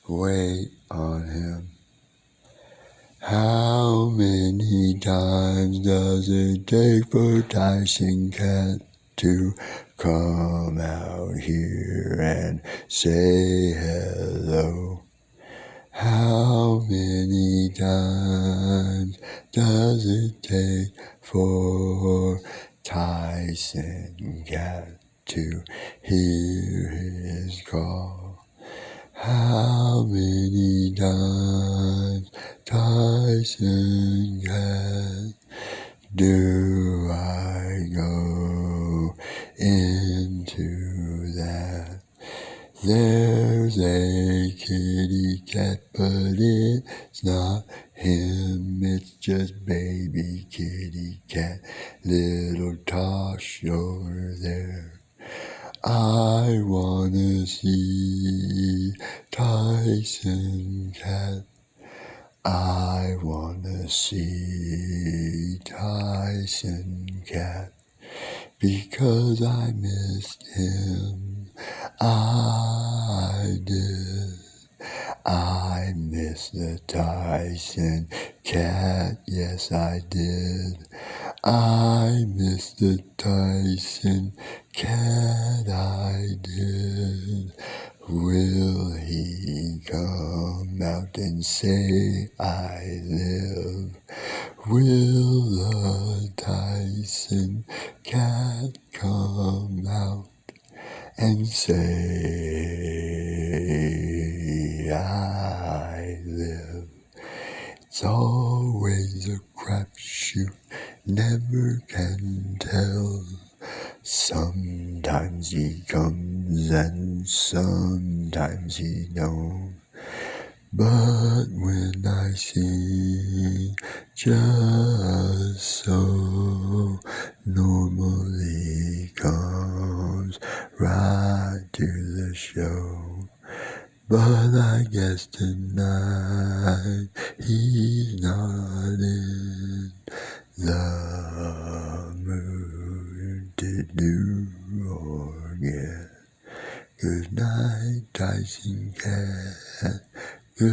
wait on him. How many times does it take for Tyson Cat to come out here and say hello? How many times does it take for Tyson Cat to hear his call? How many times, Tyson Cat, do I go into that? There's a kitty cat, but it's not him, it's just baby kitty cat, little Tosh over there. I wanna see Tyson Cat. I wanna see Tyson Cat because I missed him. I did. I miss the Tyson Cat, yes I did. I miss the Tyson Cat, I did. Will he come out and say I live? Will the Tyson Cat come out and say I live? It's always a crapshoot, never can tell. Sometimes he comes and sometimes he don't. But when I sing just so, normally comes right to the show. But I guess tonight he's not in the mood to do or get. Good night, Tyson Cat. Good